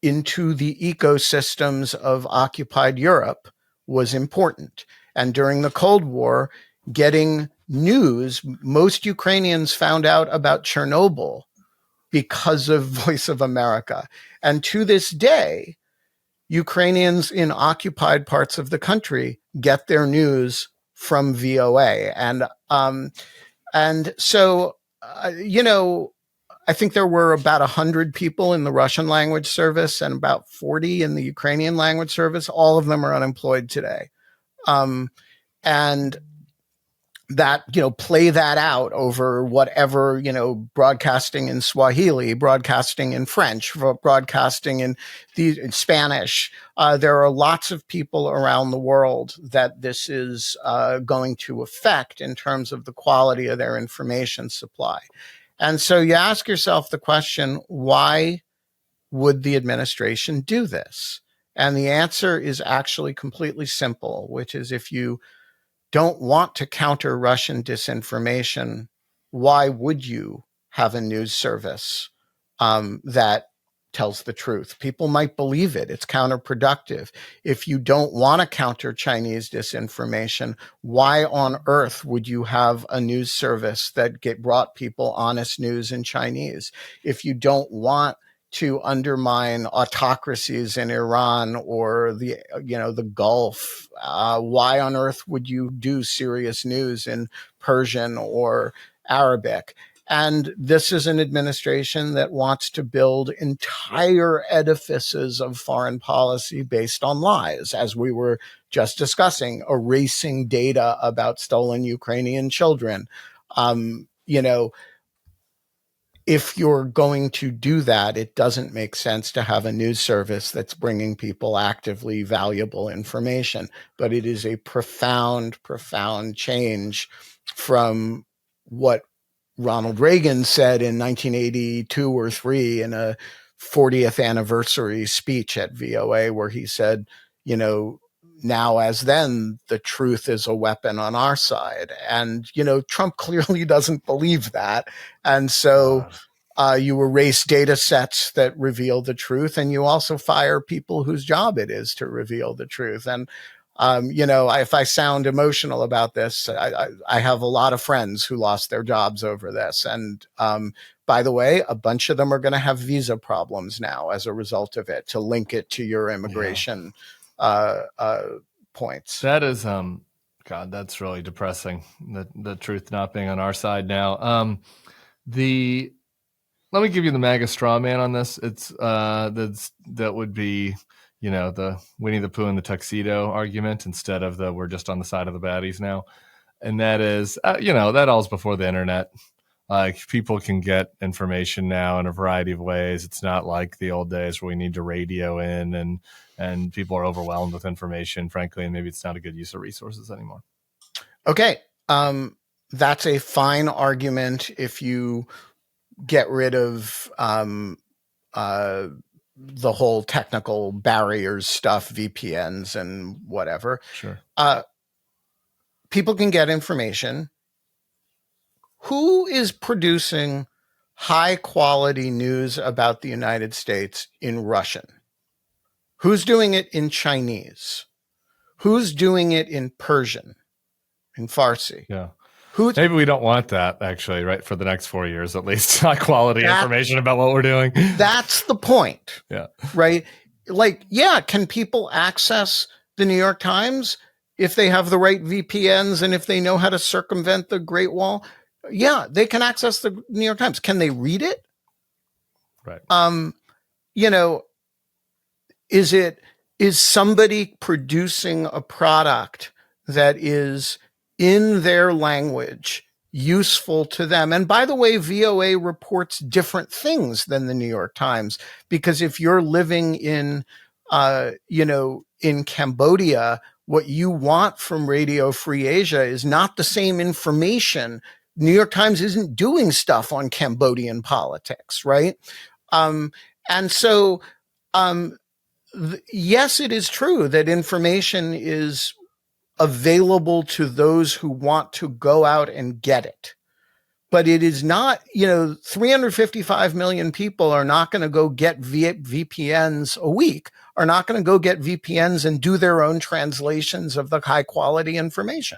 Speaker 1: into the ecosystems of occupied Europe was important. And during the Cold War, getting news, most Ukrainians found out about Chernobyl because of Voice of America. And to this day, Ukrainians in occupied parts of the country get their news from VOA. And so, I think there were about 100 people in the Russian language service and about 40 in the Ukrainian language service. All of them are unemployed today. And that, play that out over whatever, broadcasting in Swahili, broadcasting in French, broadcasting in Spanish. There are lots of people around the world that this is going to affect in terms of the quality of their information supply. And so you ask yourself the question, why would the administration do this? And the answer is actually completely simple, which is, if you don't want to counter Russian disinformation, why would you have a news service that tells the truth? People might believe it. It's counterproductive. If you don't want to counter Chinese disinformation, why on earth would you have a news service that brought people honest news in Chinese? If you don't want to undermine autocracies in Iran or the Gulf, why on earth would you do serious news in Persian or Arabic? And this is an administration that wants to build entire edifices of foreign policy based on lies, as we were just discussing, erasing data about stolen Ukrainian children. If you're going to do that, it doesn't make sense to have a news service that's bringing people actively valuable information. But it is a profound, profound change from what Ronald Reagan said in 1982 or 3 in a 40th anniversary speech at VOA, where he said, now as then, the truth is a weapon on our side. And, Trump clearly doesn't believe that. And so you erase data sets that reveal the truth, and you also fire people whose job it is to reveal the truth. And, if I sound emotional about this, I have a lot of friends who lost their jobs over this. And by the way, a bunch of them are going to have visa problems now as a result of it, to link it to your immigration points.
Speaker 2: That is, God, that's really depressing. The truth not being on our side now. Let me give you the MAGA straw man on this. It's that would be, the Winnie the Pooh and the tuxedo argument, instead of the we're just on the side of the baddies now. And that is, that all's before the internet. Like, people can get information now in a variety of ways. It's not like the old days where we need to radio in and people are overwhelmed with information, frankly, and maybe it's not a good use of resources anymore.
Speaker 1: Okay. That's a fine argument if you get rid of the whole technical barriers stuff, VPNs and whatever.
Speaker 2: Sure.
Speaker 1: People can get information. Who is producing high quality news about the United States in Russian? Who's doing it in Chinese? Who's doing it in Persian, in Farsi?
Speaker 2: Yeah. Maybe we don't want that, actually, right? For the next 4 years, at least, high quality information about what we're doing.
Speaker 1: That's the point.
Speaker 2: Yeah.
Speaker 1: Right? Like, can people access the New York Times if they have the right VPNs and if they know how to circumvent the Great Wall? Yeah, they can access the New York Times. Can they read it?
Speaker 2: Right.
Speaker 1: Is somebody producing a product that is in their language useful to them. And by the way, VOA reports different things than the New York Times, because if you're living in, in Cambodia, what you want from Radio Free Asia is not the same information. New York Times isn't doing stuff on Cambodian politics, right? And so, yes, it is true that information is available to those who want to go out and get it. But it is not, 355 million people are not going to go get VPNs a week, are not going to go get VPNs and do their own translations of the high quality information.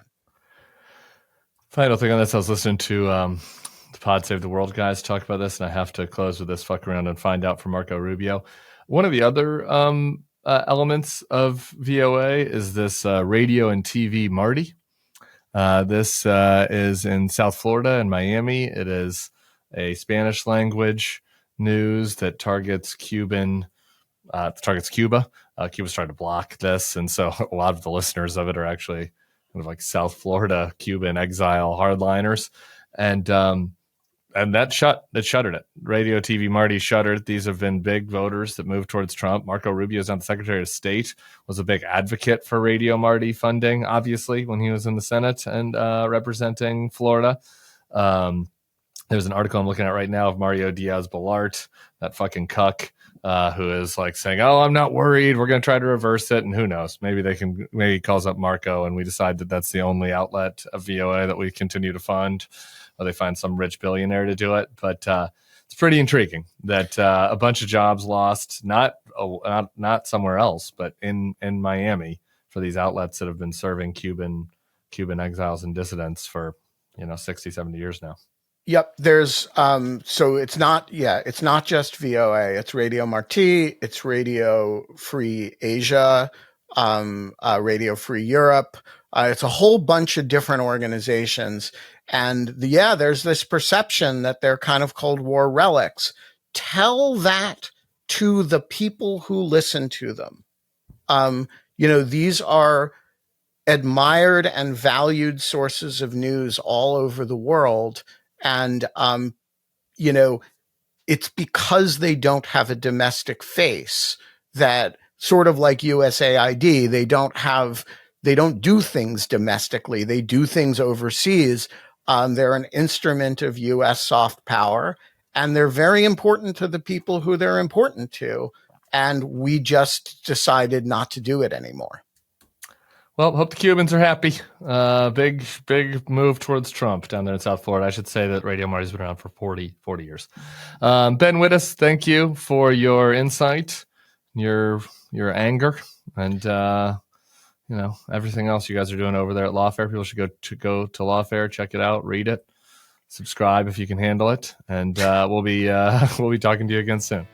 Speaker 2: Final thing on this, I was listening to the Pod Save the World guys talk about this, and I have to close with this fuck around and find out from Marco Rubio. One of the other elements of VOA is this radio and TV Marty. This is in South Florida and Miami. It is a Spanish language news that targets Cuba. Cuba's trying to block this, and so a lot of the listeners of it are actually kind of like South Florida Cuban exile hardliners, and that shuttered it. Radio TV Marty shuttered. These have been big voters that moved towards Trump. Marco Rubio is now the Secretary of State, was a big advocate for Radio Marty funding, obviously, when he was in the Senate and representing Florida. There's an article I'm looking at right now of Mario Diaz-Balart, that fucking cuck, who is like saying, "Oh, I'm not worried. We're going to try to reverse it." And who knows? Maybe he calls up Marco and we decide that that's the only outlet of VOA that we continue to fund, or they find some rich billionaire to do it. But it's pretty intriguing that a bunch of jobs lost, not somewhere else, but in Miami, for these outlets that have been serving Cuban exiles and dissidents for 60, 70 years now.
Speaker 1: Yep. There's so it's not just VOA. It's Radio Marti, it's Radio Free Asia, Radio Free Europe. It's a whole bunch of different organizations. And there's this perception that they're kind of Cold War relics. Tell that to the people who listen to them. These are admired and valued sources of news all over the world. And, it's because they don't have a domestic face that, sort of like USAID, they don't do things domestically. They do things overseas. They're an instrument of U.S. soft power, and they're very important to the people who they're important to. And we just decided not to do it anymore.
Speaker 2: Well, hope the Cubans are happy. Big move towards Trump down there in South Florida. I should say that Radio Marty's been around for 40 years. Ben Wittes, thank you for your insight, your anger, and everything else you guys are doing over there at Lawfare. People should go to Lawfare, check it out, read it, subscribe if you can handle it, and we'll be talking to you again soon.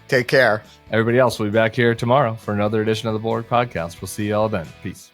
Speaker 1: Take care.
Speaker 2: Everybody else, we'll be back here tomorrow for another edition of the Bulwark Podcast. We'll see you all then. Peace.